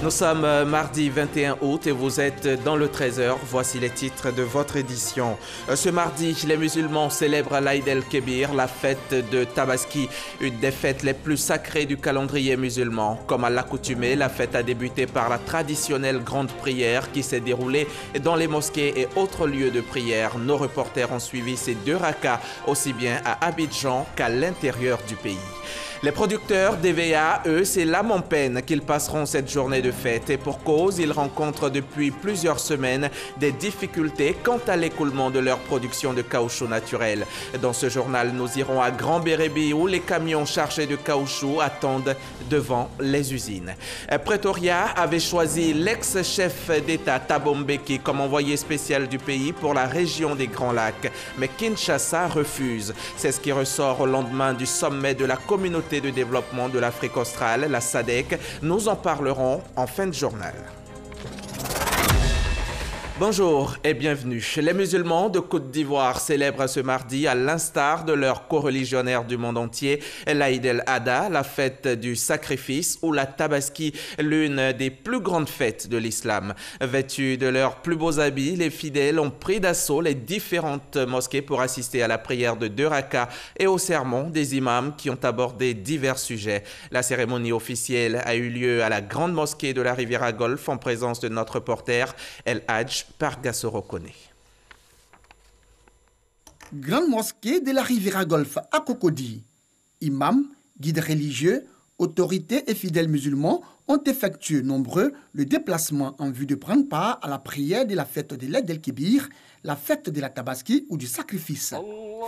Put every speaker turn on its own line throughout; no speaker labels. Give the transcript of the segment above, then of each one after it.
Nous sommes mardi 21 août et vous êtes dans le 13h. Voici les titres de votre édition. Ce mardi, les musulmans célèbrent l'Aïd el-Kébir, la fête de Tabaski, une des fêtes les plus sacrées du calendrier musulman. Comme à l'accoutumée, la fête a débuté par la traditionnelle grande prière qui s'est déroulée dans les mosquées et autres lieux de prière. Nos reporters ont suivi ces 2 rakas, aussi bien à Abidjan qu'à l'intérieur du pays. Les producteurs d'EVA, eux, c'est l'âme en peine qu'ils passeront cette journée de fête. Et pour cause, ils rencontrent depuis plusieurs semaines des difficultés quant à l'écoulement de leur production de caoutchouc naturel. Dans ce journal, nous irons à Grand Bérébi où les camions chargés de caoutchouc attendent devant les usines. Pretoria avait choisi l'ex-chef d'État Thabo Mbeki comme envoyé spécial du pays pour la région des Grands Lacs. Mais Kinshasa refuse. C'est ce qui ressort au lendemain du sommet de la communauté de développement de l'Afrique australe, la SADC. Nous en parlerons en fin de journal. Bonjour et bienvenue. Les musulmans de Côte d'Ivoire célèbrent ce mardi, à l'instar de leurs coreligionnaires du monde entier, l'Aïd el-Adha, la fête du sacrifice, ou la Tabaski, l'une des plus grandes fêtes de l'islam. Vêtus de leurs plus beaux habits, les fidèles ont pris d'assaut les différentes mosquées pour assister à la prière de 2 rakas et au sermon des imams qui ont abordé divers sujets. La cérémonie officielle a eu lieu à la grande mosquée de la Riviera Golfe en présence de notre reporter El Hadj Pargassoro Kone.
Grande mosquée de la Riviera Golfe à Cocody. Imams, guides religieux, autorités et fidèles musulmans ont effectué nombreux le déplacement en vue de prendre part à la prière de la fête de l'Aïd el-Kébir, la fête de la Tabaski ou du sacrifice.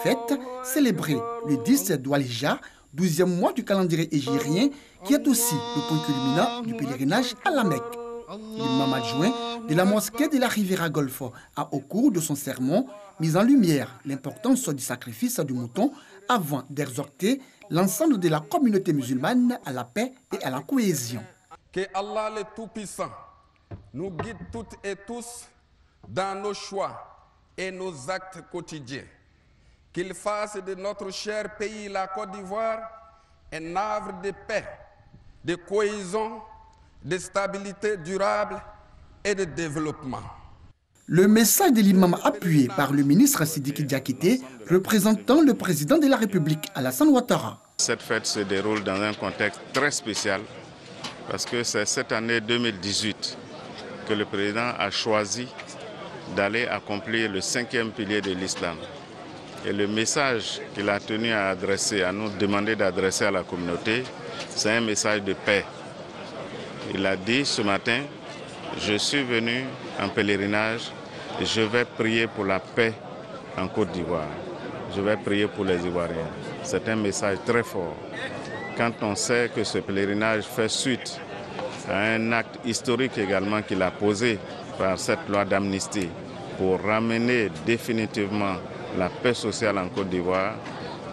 Fête célébrée le 10 d'Oual-Hijja, 12e mois du calendrier hégirien, qui est aussi le point culminant du pèlerinage à la Mecque. L'imam adjoint de la mosquée de la Riviera Golfe a, au cours de son sermon, mis en lumière l'importance du sacrifice du mouton avant d'exhorter l'ensemble de la communauté musulmane à la paix et à la cohésion.
Que Allah le Tout-Puissant nous guide toutes et tous dans nos choix et nos actes quotidiens. Qu'il fasse de notre cher pays, la Côte d'Ivoire, un havre de paix, de cohésion, de stabilité durable et de développement.
Le message de l'imam appuyé par le ministre Sidiki Diakité, représentant le président de la République, Alassane Ouattara.
Cette fête se déroule dans un contexte très spécial parce que c'est cette année 2018 que le président a choisi d'aller accomplir le 5e pilier de l'islam. Et le message qu'il a tenu à adresser, à nous demander d'adresser à la communauté, c'est un message de paix. Il a dit ce matin, je suis venu en pèlerinage et je vais prier pour la paix en Côte d'Ivoire. Je vais prier pour les Ivoiriens. C'est un message très fort. Quand on sait que ce pèlerinage fait suite à un acte historique également qu'il a posé par cette loi d'amnistie pour ramener définitivement la paix sociale en Côte d'Ivoire,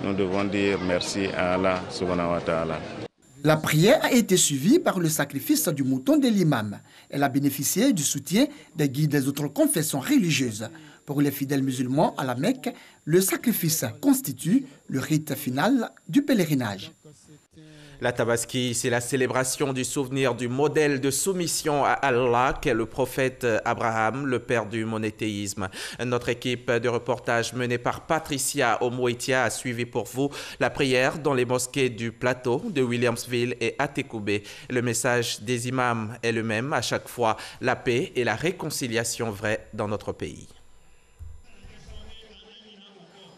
nous devons dire merci à Allah subhanahu wa ta'ala.
La prière a été suivie par le sacrifice du mouton de l'imam. Elle a bénéficié du soutien des guides des autres confessions religieuses. Pour les fidèles musulmans à la Mecque, le sacrifice constitue le rite final du pèlerinage.
La Tabaski, c'est la célébration du souvenir du modèle de soumission à Allah qu'est le prophète Abraham, le père du monothéisme. Notre équipe de reportage menée par Patricia Omoitia a suivi pour vous la prière dans les mosquées du plateau de Williamsville et Atekoubé. Le message des imams est le même à chaque fois, la paix et la réconciliation vraie dans notre pays.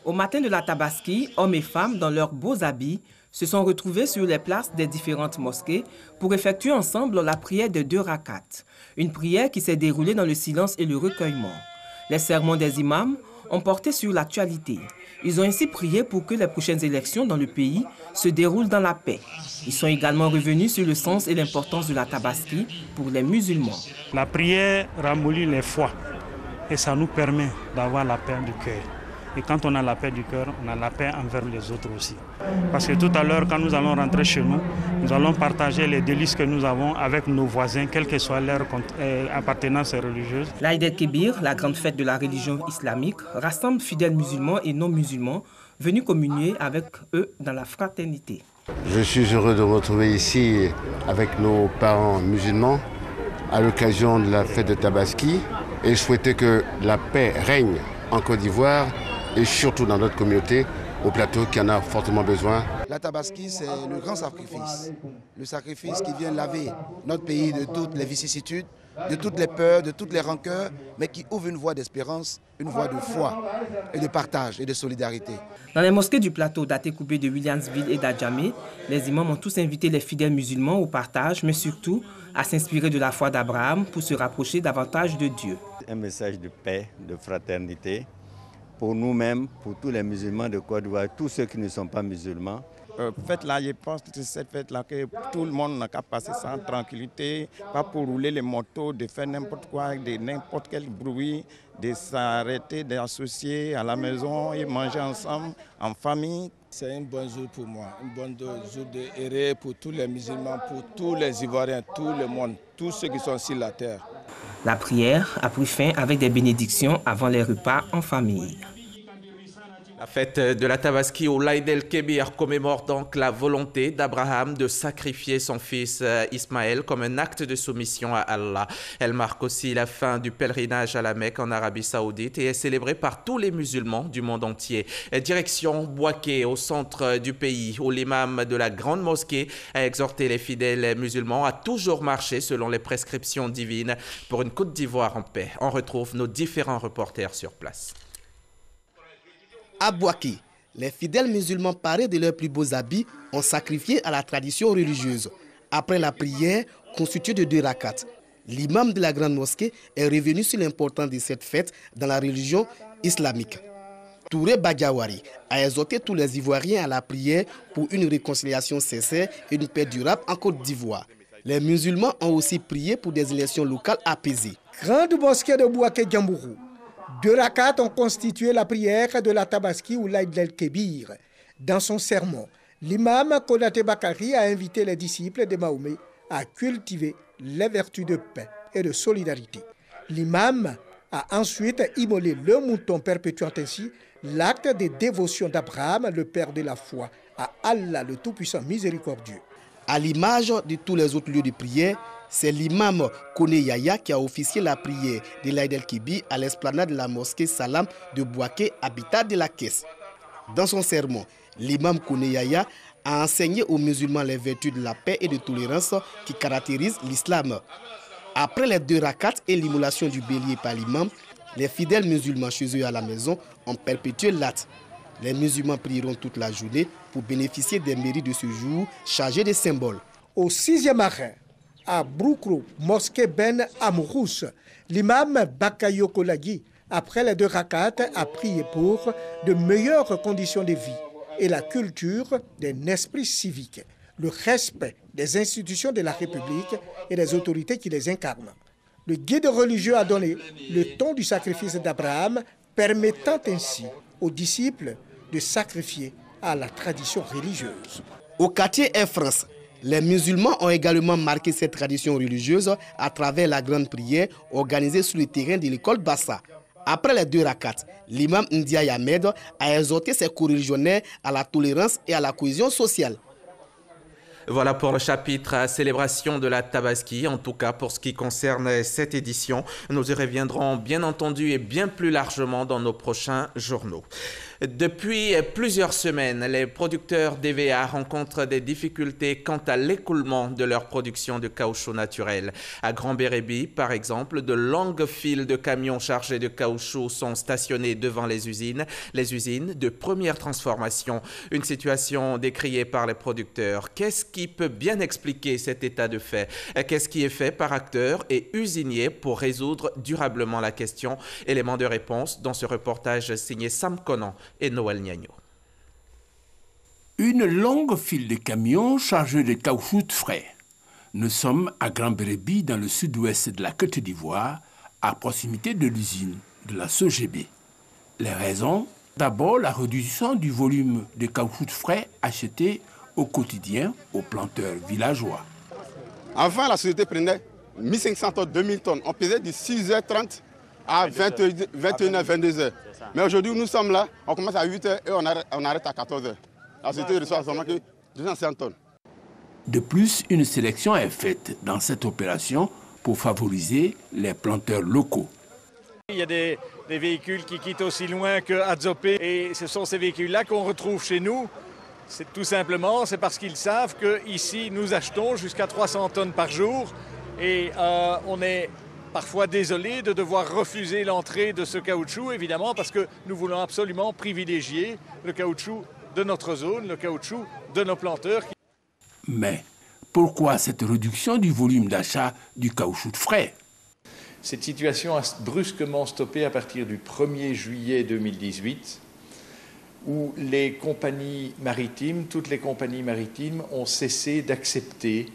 Au matin de la Tabaski, hommes et femmes dans leurs beaux habits se sont retrouvés sur les places des différentes mosquées pour effectuer ensemble la prière de 2 rakats. Une prière qui s'est déroulée dans le silence et le recueillement. Les sermons des imams ont porté sur l'actualité. Ils ont ainsi prié pour que les prochaines élections dans le pays se déroulent dans la paix. Ils sont également revenus sur le sens et l'importance de la Tabaski pour les musulmans.
La prière ramollit les foi et ça nous permet d'avoir la paix du cœur. Et quand on a la paix du cœur, on a la paix envers les autres aussi. Parce que tout à l'heure, quand nous allons rentrer chez nous, nous allons partager les délices que nous avons avec nos voisins, quelle que soit leur appartenance religieuse.
L'Aïd el-Kébir, la grande fête de la religion islamique, rassemble fidèles musulmans et non-musulmans venus communier avec eux dans la fraternité.
Je suis heureux de me retrouver ici avec nos parents musulmans à l'occasion de la fête de Tabaski et souhaiter que la paix règne en Côte d'Ivoire et surtout dans notre communauté au plateau qui en a fortement besoin.
La Tabaski, c'est le grand sacrifice qui vient laver notre pays de toutes les vicissitudes, de toutes les peurs, de toutes les rancœurs, mais qui ouvre une voie d'espérance, une voie de foi et de partage et de solidarité.
Dans les mosquées du plateau d'Atekoubé, de Williamsville et d'Adjamé, les imams ont tous invité les fidèles musulmans au partage, mais surtout à s'inspirer de la foi d'Abraham pour se rapprocher davantage de Dieu.
Un message de paix, de fraternité, pour nous-mêmes, pour tous les musulmans de Côte d'Ivoire, tous ceux qui ne sont pas musulmans.
Fête-là, je pense que c'est cette fête-là que tout le monde n'a qu'à passer ça en tranquillité, pas pour rouler les motos, de faire n'importe quoi, de n'importe quel bruit, de s'arrêter, d'associer à la maison et manger ensemble, en famille.
C'est un bon jour pour moi, un bon jour de errer pour tous les musulmans, pour tous les Ivoiriens, tout le monde, tous ceux qui sont sur la terre.
La prière a pris fin avec des bénédictions avant les repas en famille.
La fête de la Tabaski au Laïd el-Kébir commémore donc la volonté d'Abraham de sacrifier son fils Ismaël comme un acte de soumission à Allah. Elle marque aussi la fin du pèlerinage à la Mecque en Arabie Saoudite et est célébrée par tous les musulmans du monde entier. Direction Bouaké, au centre du pays, où l'imam de la grande mosquée a exhorté les fidèles musulmans à toujours marcher selon les prescriptions divines pour une Côte d'Ivoire en paix. On retrouve nos différents reporters sur place.
À Bouaké, les fidèles musulmans parés de leurs plus beaux habits ont sacrifié à la tradition religieuse. Après la prière, constituée de 2 rakats, l'imam de la grande mosquée est revenu sur l'importance de cette fête dans la religion islamique. Touré Badiawari a exhorté tous les Ivoiriens à la prière pour une réconciliation sincère et une paix durable en Côte d'Ivoire. Les musulmans ont aussi prié pour des élections locales apaisées.
Grande mosquée de Bouaké-Djambourou. 2 rakats ont constitué la prière de la Tabaski ou l'Aïd el-Kébir. Dans son sermon, l'imam Konaté Bakari a invité les disciples de Mahomet à cultiver les vertus de paix et de solidarité. L'imam a ensuite immolé le mouton, perpétuant ainsi l'acte de dévotion d'Abraham, le père de la foi, à Allah, le Tout-Puissant Miséricordieux.
À l'image de tous les autres lieux de prière, c'est l'imam Koné Yaya qui a officié la prière de l'Aïd el-Kébir à l'esplanade de la mosquée Salam de Bouaké, habitat de la Caisse. Dans son sermon, l'imam Koné Yaya a enseigné aux musulmans les vertus de la paix et de tolérance qui caractérisent l'islam. Après les 2 rakats et l'immolation du bélier par l'imam, les fidèles musulmans chez eux à la maison ont perpétué l'acte. Les musulmans prieront toute la journée pour bénéficier des mérites de ce jour chargé de symboles.
Au 6e arrêt, à Broukro, mosquée Ben Amourous, l'imam Bakayoko Lagui, après les 2 rakats, a prié pour de meilleures conditions de vie et la culture d'un esprit civique, le respect des institutions de la République et des autorités qui les incarnent. Le guide religieux a donné le ton du sacrifice d'Abraham, permettant ainsi aux disciples de sacrifier à la tradition religieuse.
Au quartier Air France, les musulmans ont également marqué cette tradition religieuse à travers la grande prière organisée sur le terrain de l'école Bassa. Après les 2 rakats, l'imam Ndiaye Ahmed a exhorté ses coreligionnaires à la tolérance et à la cohésion sociale.
Voilà pour le chapitre célébration de la Tabaski. En tout cas, pour ce qui concerne cette édition, nous y reviendrons bien entendu et bien plus largement dans nos prochains journaux. Depuis plusieurs semaines, les producteurs d'EVA rencontrent des difficultés quant à l'écoulement de leur production de caoutchouc naturel. À Grand-Bérébi, par exemple, de longues files de camions chargés de caoutchouc sont stationnés devant les usines de première transformation. Une situation décriée par les producteurs. Qu'est-ce qui peut bien expliquer cet état de fait? Qu'est-ce qui est fait par acteurs et usiniers pour résoudre durablement la question? Élément de réponse dans ce reportage signé Sam Conan et Noël Niagno.
Une longue file de camions chargés de caoutchouc frais. Nous sommes à Grand-Bérébi, dans le sud-ouest de la Côte d'Ivoire, à proximité de l'usine de la SOGB. Les raisons? D'abord, la réduction du volume de caoutchouc frais acheté au quotidien aux planteurs villageois.
Avant, la société prenait 1500 tonnes, 2000 tonnes. On pesait de 6h30 à 21h, 22h. Mais aujourd'hui, nous sommes là, on commence à 8h et on arrête à 14h. La société reçoit seulement que 250 tonnes.
De plus, une sélection est faite dans cette opération pour favoriser les planteurs locaux.
Il y a des véhicules qui quittent aussi loin que Adzopé et ce sont ces véhicules-là qu'on retrouve chez nous. C'est tout simplement, c'est parce qu'ils savent qu'ici nous achetons jusqu'à 300 tonnes par jour et on est parfois désolé de devoir refuser l'entrée de ce caoutchouc, évidemment, parce que nous voulons absolument privilégier le caoutchouc de notre zone, le caoutchouc de nos planteurs.
Mais pourquoi cette réduction du volume d'achat du caoutchouc frais?
Cette situation a brusquement stoppé à partir du 1er juillet 2018, où les compagnies maritimes, toutes les compagnies maritimes ont cessé d'accepter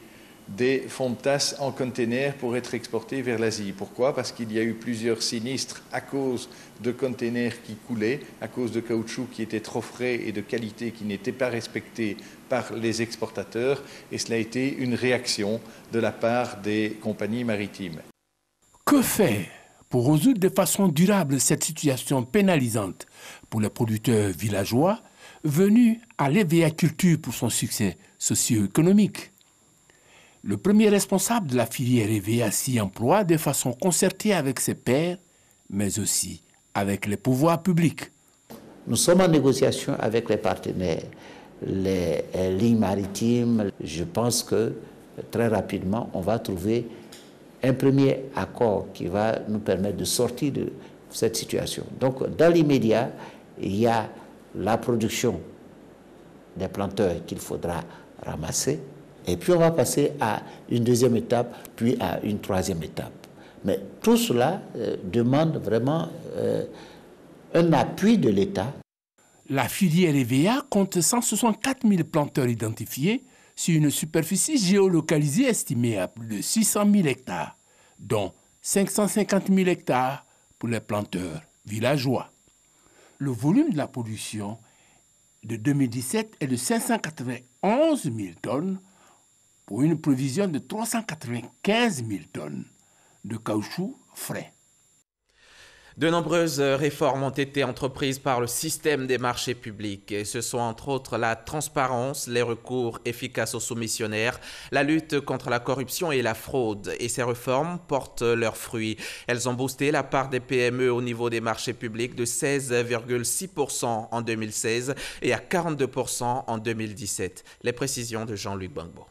des fonds de tasse en containers pour être exportés vers l'Asie. Pourquoi? Parce qu'il y a eu plusieurs sinistres à cause de containers qui coulaient, à cause de caoutchouc qui était trop frais et de qualité qui n'était pas respectée par les exportateurs, et cela a été une réaction de la part des compagnies maritimes.
Que faire pour résoudre de façon durable cette situation pénalisante pour les producteurs villageois venus à l'EVA-culture pour son succès socio-économique? Le premier responsable de la filière EVA s'y emploie de façon concertée avec ses pairs, mais aussi avec les pouvoirs publics.
Nous sommes en négociation avec les partenaires, les lignes maritimes. Je pense que très rapidement, on va trouver un premier accord qui va nous permettre de sortir de cette situation. Donc, dans l'immédiat, il y a la production des planteurs qu'il faudra ramasser, et puis on va passer à une deuxième étape, puis à une troisième étape. Mais tout cela demande vraiment un appui de l'État.
La filière EVA compte 164 000 planteurs identifiés sur une superficie géolocalisée estimée à plus de 600 000 hectares, dont 550 000 hectares pour les planteurs villageois. Le volume de la production de 2017 est de 591 000 tonnes pour une provision de 395 000 tonnes de caoutchouc frais.
De nombreuses réformes ont été entreprises par le système des marchés publics. Et ce sont entre autres la transparence, les recours efficaces aux soumissionnaires, la lutte contre la corruption et la fraude. Et ces réformes portent leurs fruits. Elles ont boosté la part des PME au niveau des marchés publics de 16,6% en 2016 et à 42% en 2017. Les précisions de Jean-Luc Bangbo.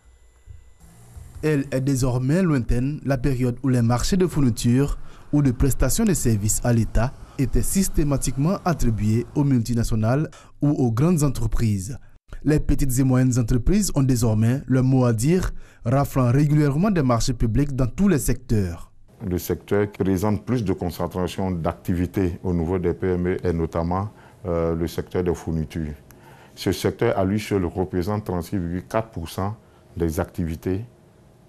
Elle est désormais lointaine, la période où les marchés de fourniture ou de prestations de services à l'État étaient systématiquement attribués aux multinationales ou aux grandes entreprises. Les petites et moyennes entreprises ont désormais leur mot à dire, raflant régulièrement des marchés publics dans tous les secteurs.
Le secteur qui présente plus de concentration d'activités au niveau des PME est notamment le secteur des fournitures. Ce secteur à lui seul représente 36,4% des activités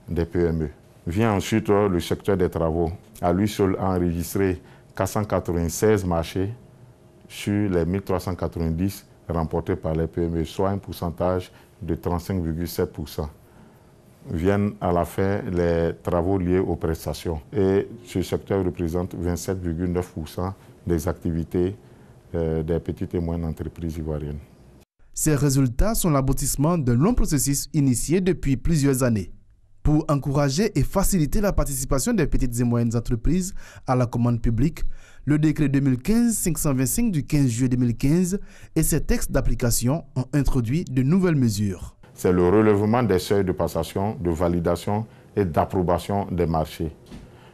des PME. Vient ensuite le secteur des travaux. À lui seul a enregistré 496 marchés sur les 1390 remportés par les PME, soit un pourcentage de 35,7%. Viennent à la fin les travaux liés aux prestations. Et ce secteur représente 27,9% des activités des petites et moyennes entreprises ivoiriennes.
Ces résultats sont l'aboutissement d'un long processus initié depuis plusieurs années. Pour encourager et faciliter la participation des petites et moyennes entreprises à la commande publique, le décret 2015-525 du 15 juillet 2015 et ses textes d'application ont introduit de nouvelles mesures.
C'est le relèvement des seuils de passation, de validation et d'approbation des marchés.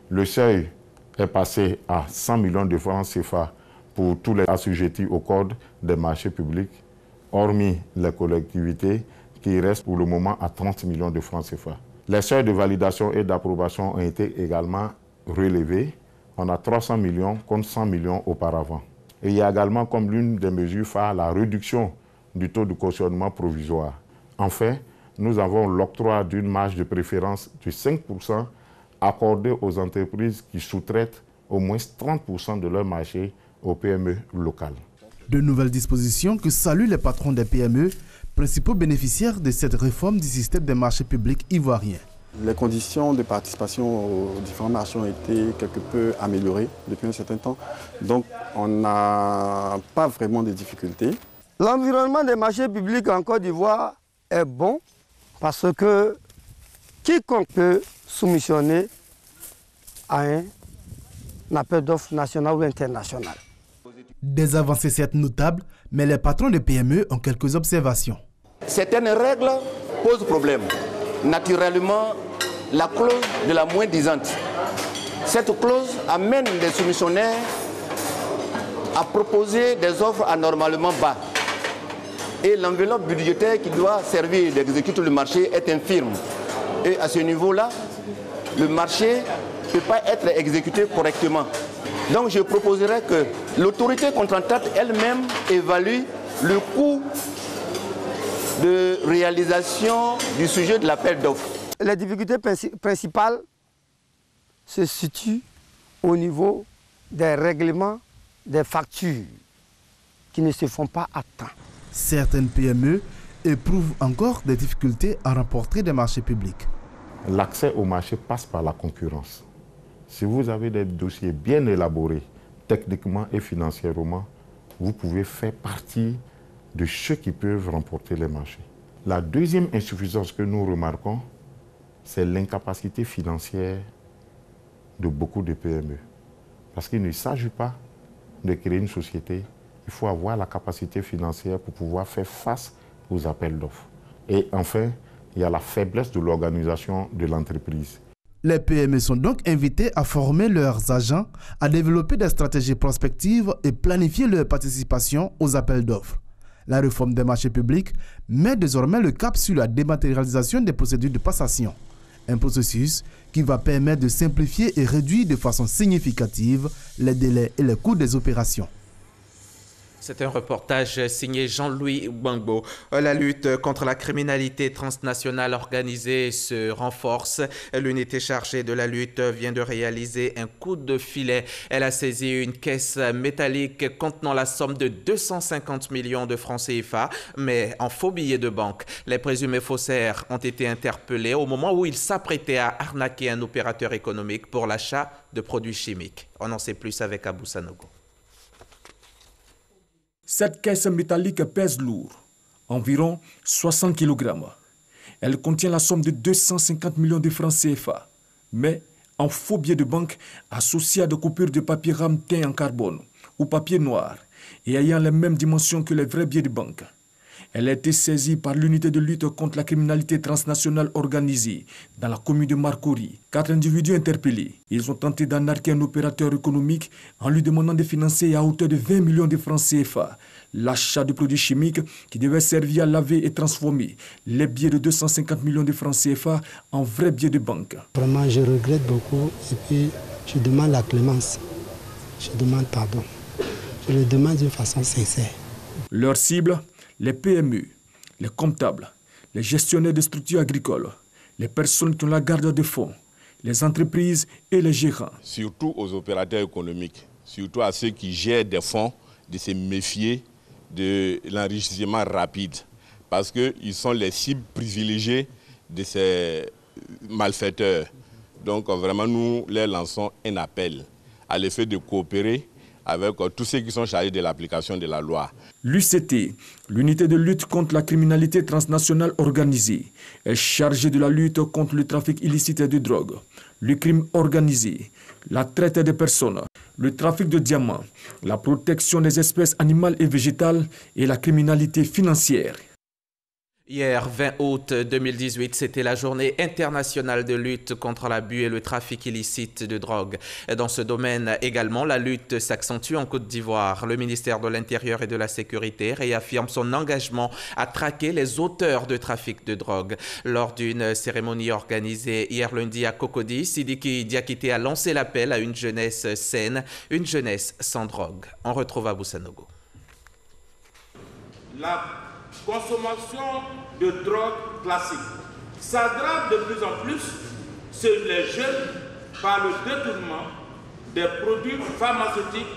Le seuil est passé à 100 millions de francs CFA pour tous les assujettis au code des marchés publics, hormis les collectivités qui restent pour le moment à 30 millions de francs CFA. Les seuils de validation et d'approbation ont été également relevés. On a 300 millions contre 100 millions auparavant. Et il y a également comme l'une des mesures phares la réduction du taux de cautionnement provisoire. Enfin, nous avons l'octroi d'une marge de préférence de 5% accordée aux entreprises qui sous-traitent au moins 30% de leur marché aux PME locales.
De nouvelles dispositions que saluent les patrons des PME, principaux bénéficiaires de cette réforme du système des marchés publics ivoiriens.
Les conditions de participation aux différents marchés ont été quelque peu améliorées depuis un certain temps. Donc, on n'a pas vraiment de difficultés.
L'environnement des marchés publics en Côte d'Ivoire est bon parce que quiconque peut soumissionner à un appel d'offres national ou international.
Des avancées certes notables, mais les patrons de PME ont quelques observations.
Certaines règles posent problème. Naturellement, la clause de la moins-disante. Cette clause amène les soumissionnaires à proposer des offres anormalement bas. Et l'enveloppe budgétaire qui doit servir d'exécuter le marché est infirme. Et à ce niveau-là, le marché ne peut pas être exécuté correctement. Donc je proposerais que l'autorité contractante elle-même évalue le coût de réalisation du sujet de l'appel d'offres.
Les difficultés principales se situent au niveau des règlements des factures qui ne se font pas à temps.
Certaines PME éprouvent encore des difficultés à remporter des marchés publics.
L'accès au marché passe par la concurrence. Si vous avez des dossiers bien élaborés, techniquement et financièrement, vous pouvez faire partie de ceux qui peuvent remporter les marchés. La deuxième insuffisance que nous remarquons, c'est l'incapacité financière de beaucoup de PME. Parce qu'il ne s'agit pas de créer une société, il faut avoir la capacité financière pour pouvoir faire face aux appels d'offres. Et enfin, il y a la faiblesse de l'organisation de l'entreprise.
Les PME sont donc invités à former leurs agents, à développer des stratégies prospectives et planifier leur participation aux appels d'offres. La réforme des marchés publics met désormais le cap sur la dématérialisation des procédures de passation. Un processus qui va permettre de simplifier et réduire de façon significative les délais et les coûts des opérations.
C'est un reportage signé Jean-Louis Gbangbo. La lutte contre la criminalité transnationale organisée se renforce. L'unité chargée de la lutte vient de réaliser un coup de filet. Elle a saisi une caisse métallique contenant la somme de 250 millions de francs CFA, mais en faux billets de banque. Les présumés faussaires ont été interpellés au moment où ils s'apprêtaient à arnaquer un opérateur économique pour l'achat de produits chimiques. On en sait plus avec Abou Sanogo.
Cette caisse métallique pèse lourd, environ 60 kg. Elle contient la somme de 250 millions de francs CFA, mais en faux billets de banque associés à des coupures de papier rame teint en carbone ou papier noir et ayant les mêmes dimensions que les vrais billets de banque. Elle a été saisie par l'unité de lutte contre la criminalité transnationale organisée dans la commune de Marcory. 4 individus interpellés. Ils ont tenté d'arnaquer un opérateur économique en lui demandant de financer à hauteur de 20 millions de francs CFA l'achat de produits chimiques qui devaient servir à laver et transformer les billets de 250 millions de francs CFA en vrais billets de banque.
Vraiment, je regrette beaucoup et puis je demande la clémence. Je demande pardon. Je le demande d'une façon sincère.
Leur cible, les PME, les comptables, les gestionnaires de structures agricoles, les personnes qui ont la garde des fonds, les entreprises et les gérants.
Surtout aux opérateurs économiques, surtout à ceux qui gèrent des fonds, de se méfier de l'enrichissement rapide parce qu'ils sont les cibles privilégiées de ces malfaiteurs. Donc vraiment, nous leur lançons un appel à l'effet de coopérer avec tous ceux qui sont chargés de l'application de la loi.
L'UCT, l'unité de lutte contre la criminalité transnationale organisée, est chargée de la lutte contre le trafic illicite de drogue, le crime organisé, la traite des personnes, le trafic de diamants, la protection des espèces animales et végétales et la criminalité financière.
Hier, 20 août 2018, c'était la journée internationale de lutte contre l'abus et le trafic illicite de drogue. Dans ce domaine également, la lutte s'accentue en Côte d'Ivoire. Le ministère de l'Intérieur et de la Sécurité réaffirme son engagement à traquer les auteurs de trafic de drogue. Lors d'une cérémonie organisée hier lundi à Cocody, Sidiki Diakité a lancé l'appel à une jeunesse saine, une jeunesse sans drogue. On retrouve Abou Sanogo.
La consommation de drogue classique s'aggrave de plus en plus sur les jeunes par le détournement des produits pharmaceutiques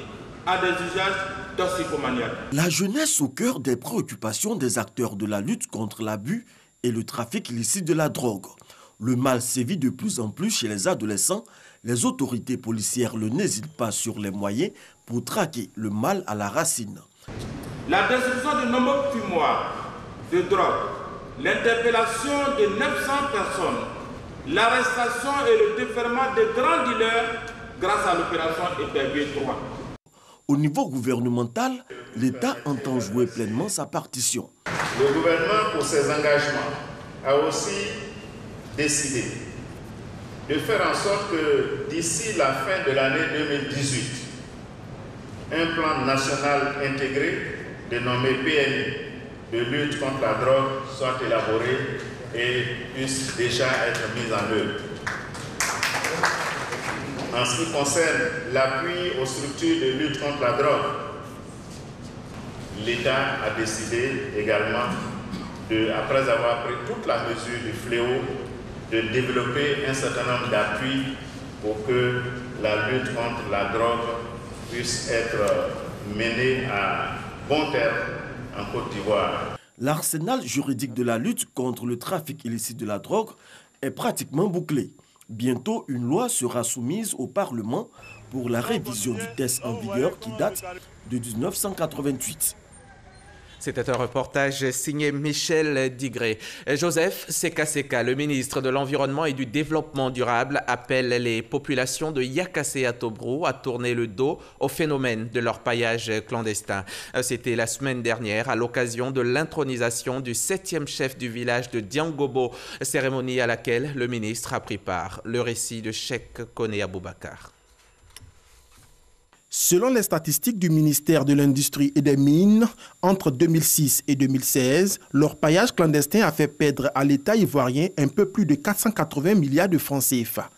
à des usages toxicomaniaques.
La jeunesse au cœur des préoccupations des acteurs de la lutte contre l'abus et le trafic illicite de la drogue. Le mal sévit de plus en plus chez les adolescents. Les autorités policières n'hésitent pas sur les moyens pour traquer le mal à la racine.
La destruction de nombreux fumoirs de drogue, l'interpellation de 900 personnes l'arrestation et le déferment des grands dealers grâce à l'opération Épervier 3.
Au niveau gouvernemental, l'État entend jouer pleinement sa partition.
Le gouvernement, pour ses engagements, a aussi décidé de faire en sorte que d'ici la fin de l'année 2018, un plan national intégré dénommé PNI de lutte contre la drogue soit élaboré et puisse déjà être mis en œuvre. En ce qui concerne l'appui aux structures de lutte contre la drogue, l'État a décidé également, après avoir pris toute la mesure du fléau, de développer un certain nombre d'appuis pour que la lutte contre la drogue puisse être menée à bon terme en Côte d'Ivoire.
L'arsenal juridique de la lutte contre le trafic illicite de la drogue est pratiquement bouclé. Bientôt, une loi sera soumise au Parlement pour la révision du texte en vigueur qui date de 1988.
C'était un reportage signé Michel Digré. Joseph Seka, le ministre de l'Environnement et du Développement durable, appelle les populations de Yakassé à Tobro à tourner le dos au phénomène de l'orpaillage clandestin. C'était la semaine dernière à l'occasion de l'intronisation du 7e chef du village de Diangobo, cérémonie à laquelle le ministre a pris part. Le récit de Cheikh Koné Aboubakar.
Selon les statistiques du ministère de l'Industrie et des Mines, entre 2006 et 2016, l'orpaillage clandestin a fait perdre à l'État ivoirien un peu plus de 480 milliards de francs CFA.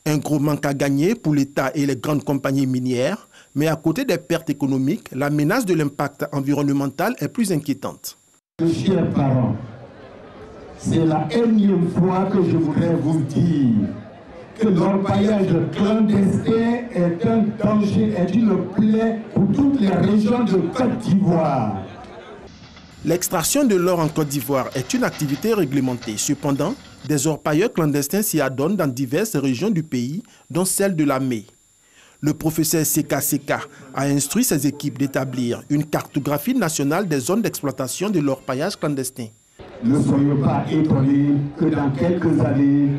Un gros manque à gagner pour l'État et les grandes compagnies minières, mais à côté des pertes économiques, la menace de l'impact environnemental est plus inquiétante.
Chers parents, c'est la énième fois que je voudrais vous dire que l'orpaillage clandestin est un danger, est une plaie pour toutes les régions de Côte d'Ivoire.
L'extraction de l'or en Côte d'Ivoire est une activité réglementée. Cependant, des orpailleurs clandestins s'y adonnent dans diverses régions du pays, dont celle de la Mée. Le professeur Seka a instruit ses équipes d'établir une cartographie nationale des zones d'exploitation de l'orpaillage clandestin.
Ne soyons pas étonnés que dans quelques années,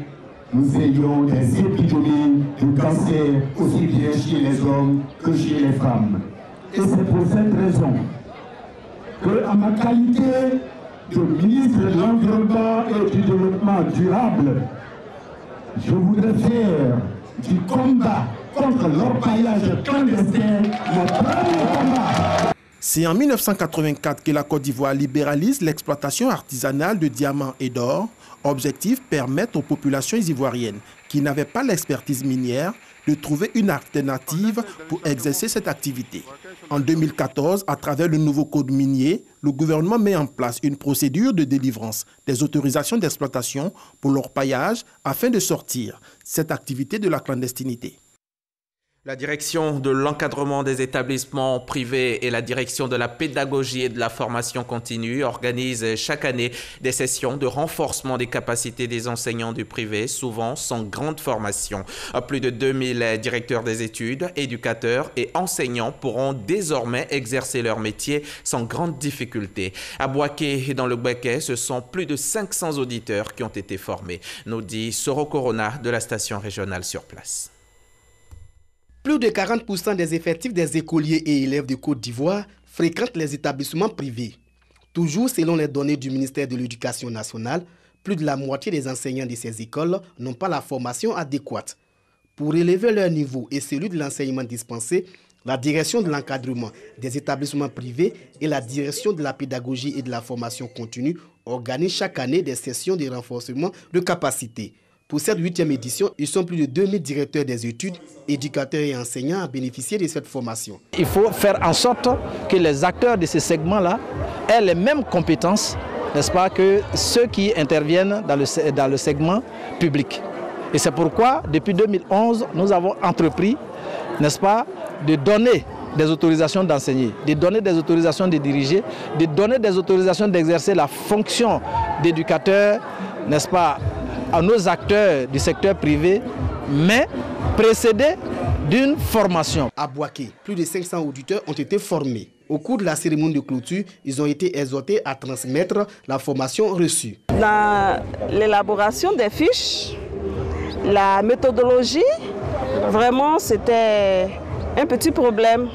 nous ayons des épidémies de cancer aussi bien chez les hommes que chez les femmes. Et c'est pour cette raison que, en ma qualité de ministre de l'Environnement et du Développement durable, je voudrais faire du combat contre l'orpaillage clandestin mon premier combat.
C'est en 1984 que la Côte d'Ivoire libéralise l'exploitation artisanale de diamants et d'or. Objectif, permettre aux populations ivoiriennes qui n'avaient pas l'expertise minière de trouver une alternative pour exercer cette activité. En 2014, à travers le nouveau code minier, le gouvernement met en place une procédure de délivrance des autorisations d'exploitation pour l'orpaillage afin de sortir cette activité de la clandestinité.
La direction de l'encadrement des établissements privés et la direction de la pédagogie et de la formation continue organisent chaque année des sessions de renforcement des capacités des enseignants du privé, souvent sans grande formation. Plus de 2000 directeurs des études, éducateurs et enseignants pourront désormais exercer leur métier sans grande difficulté. À Boaké et dans le Béquet, ce sont plus de 500 auditeurs qui ont été formés, nous dit Soro Corona de la station régionale sur place.
Plus de 40% des effectifs des écoliers et élèves de Côte d'Ivoire fréquentent les établissements privés. Toujours selon les données du ministère de l'Éducation nationale, plus de la moitié des enseignants de ces écoles n'ont pas la formation adéquate. Pour élever leur niveau et celui de l'enseignement dispensé, la direction de l'encadrement des établissements privés et la direction de la pédagogie et de la formation continue organisent chaque année des sessions de renforcement de capacité. Pour cette 8e édition, ils sont plus de 2000 directeurs des études, éducateurs et enseignants à bénéficier de cette formation.
Il faut faire en sorte que les acteurs de ces segments-là aient les mêmes compétences, n'est-ce pas, que ceux qui interviennent dans le segment public. Et c'est pourquoi, depuis 2011, nous avons entrepris, n'est-ce pas, de donner des autorisations d'enseigner, de donner des autorisations de diriger, de donner des autorisations d'exercer la fonction d'éducateur, n'est-ce pas, à nos acteurs du secteur privé, mais précédés d'une formation.
À Boaké, plus de 500 auditeurs ont été formés. Au cours de la cérémonie de clôture, ils ont été exhortés à transmettre la formation reçue.
Dans l'élaboration des fiches,
La méthodologie, vraiment, c'était un petit problème.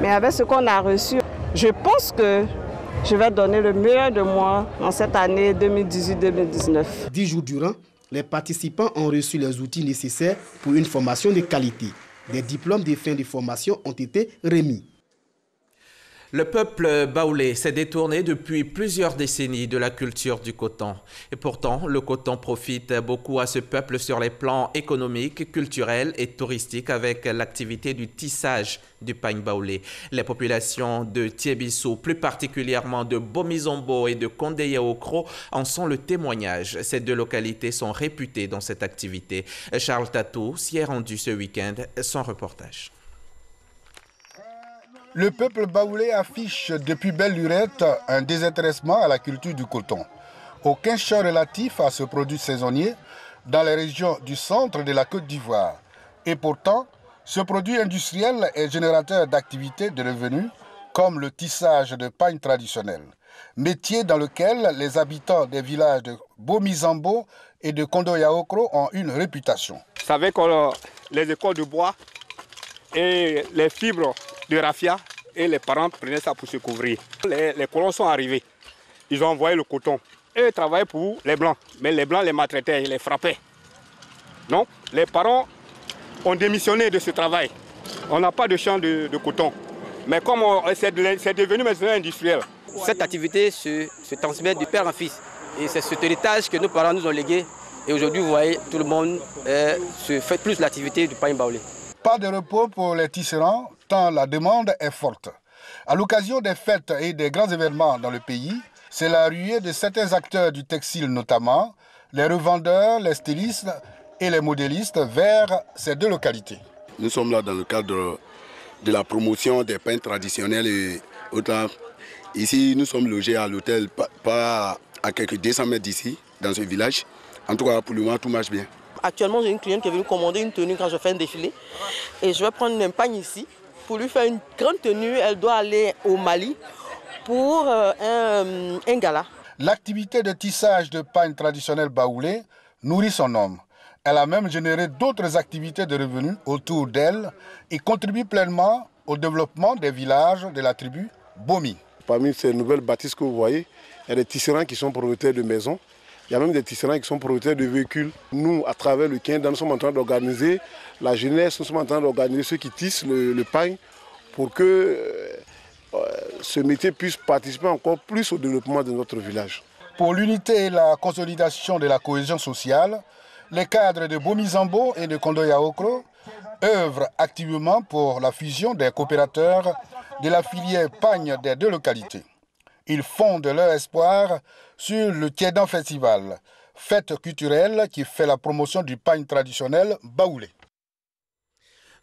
Mais avec ce qu'on a reçu, je pense que je vais donner le meilleur de moi en cette année 2018-2019.
10 jours durant, les participants ont reçu les outils nécessaires pour une formation de qualité. Des diplômes de fin de formation ont été remis.
Le peuple baoulé s'est détourné depuis plusieurs décennies de la culture du coton. Et pourtant, le coton profite beaucoup à ce peuple sur les plans économiques, culturels et touristiques avec l'activité du tissage du pagne baoulé. Les populations de Tiébissou, plus particulièrement de Bomizombo et de Kondé-Yaokro, en sont le témoignage. Ces deux localités sont réputées dans cette activité. Charles Tatou s'y est rendu ce week-end. Son reportage.
Le peuple baoulé affiche depuis belle lurette un désintéressement à la culture du coton. Aucun champ relatif à ce produit saisonnier dans les régions du centre de la Côte d'Ivoire. Et pourtant, ce produit industriel est générateur d'activités de revenus comme le tissage de pagne traditionnel, métier dans lequel les habitants des villages de Bomizombo et de Kondé-Yaokro ont une réputation.
Vous savez que les écoles de bois et les fibres de raffia et les parents prenaient ça pour se couvrir. Les colons sont arrivés, ils ont envoyé le coton. Et ils travaillaient pour les blancs, mais les blancs les maltraitaient, ils les frappaient. Non, les parents ont démissionné de ce travail. On n'a pas de champ de coton. Mais comme c'est devenu maintenant industriel.
Cette activité se transmet du père en fils. Et c'est cet héritage que nos parents nous ont légué. Et aujourd'hui, vous voyez, tout le monde se fait plus l'activité du pagne baoulé.
Pas de repos pour les tisserands, tant la demande est forte. À l'occasion des fêtes et des grands événements dans le pays, c'est la ruée de certains acteurs du textile notamment, les revendeurs, les stylistes et les modélistes vers ces deux localités.
Nous sommes là dans le cadre de la promotion des pains traditionnels et autres. Ici, nous sommes logés à l'hôtel, pas à quelques 200 mètres d'ici, dans ce village. En tout cas, pour le moment, tout marche bien.
Actuellement, j'ai une cliente qui est venue commander une tenue quand je fais un défilé. Et je vais prendre une pagne ici. Pour lui faire une grande tenue, elle doit aller au Mali pour un gala.
L'activité de tissage de pagne traditionnel baoulé nourrit son homme. Elle a même généré d'autres activités de revenus autour d'elle et contribue pleinement au développement des villages de la tribu Bomi.
Parmi ces nouvelles bâtisses que vous voyez, il y a des tisserands qui sont propriétaires de maisons. Il y a même des tisserands qui sont propriétaires de véhicules. Nous, à travers le Quindan, nous sommes en train d'organiser la jeunesse, nous sommes en train d'organiser ceux qui tissent le pagne pour que ce métier puisse participer encore plus au développement de notre village.
Pour l'unité et la consolidation de la cohésion sociale, les cadres de Bomizombo et de Kondé-Yaokro œuvrent activement pour la fusion des coopérateurs de la filière pagne des deux localités. Ils fondent leur espoir sur le Tiedan Festival, fête culturelle qui fait la promotion du pagne traditionnel baoulé.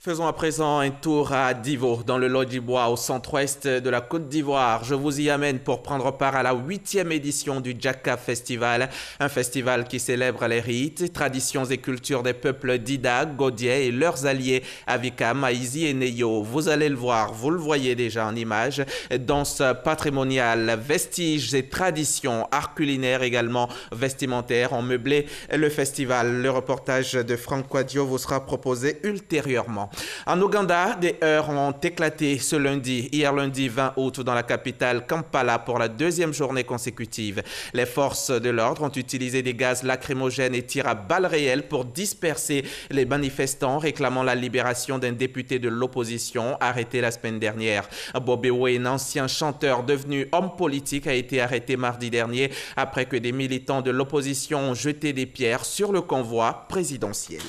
Faisons à présent un tour à Divo, dans le Lodjibois, au centre-ouest de la Côte d'Ivoire. Je vous y amène pour prendre part à la 8e édition du Djaka Festival, un festival qui célèbre les rites, traditions et cultures des peuples Dida, Godié et leurs alliés Avika, Maïzi et Neyo. Vous allez le voir, vous le voyez déjà en images, danse patrimoniale, vestiges et traditions, art culinaire également, vestimentaire ont meublé le festival. Le reportage de Franck Quadio vous sera proposé ultérieurement. En Ouganda, des heurts ont éclaté ce lundi, hier lundi 20 août, dans la capitale Kampala pour la 2e journée consécutive. Les forces de l'ordre ont utilisé des gaz lacrymogènes et tirent à balles réelles pour disperser les manifestants réclamant la libération d'un député de l'opposition arrêté la semaine dernière. Bobby Wayne, ancien chanteur devenu homme politique, a été arrêté mardi dernier après que des militants de l'opposition ont jeté des pierres sur le convoi présidentiel.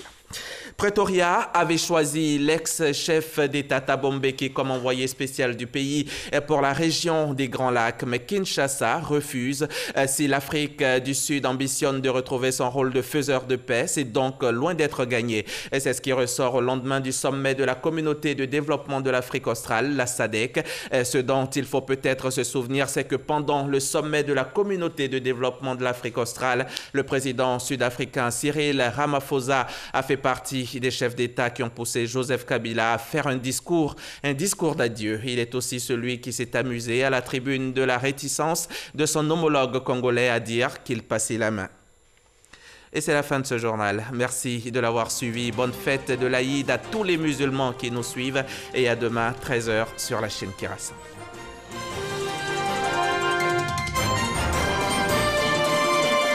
Pretoria avait choisi l'ex-chef d'État Thabo Mbeki comme envoyé spécial du pays pour la région des Grands Lacs. Mais Kinshasa refuse. Si l'Afrique du Sud ambitionne de retrouver son rôle de faiseur de paix, c'est donc loin d'être gagné. C'est ce qui ressort au lendemain du sommet de la communauté de développement de l'Afrique australe, la SADC. Ce dont il faut peut-être se souvenir, c'est que pendant le sommet de la communauté de développement de l'Afrique australe, le président sud-africain Cyril Ramaphosa a fait partie des chefs d'État qui ont poussé Joseph Kabila à faire un discours d'adieu. Il est aussi celui qui s'est amusé à la tribune de la réticence de son homologue congolais à dire qu'il passait la main. Et c'est la fin de ce journal. Merci de l'avoir suivi. Bonne fête de l'Aïd à tous les musulmans qui nous suivent. Et à demain, 13h sur la chaîne Kirasan.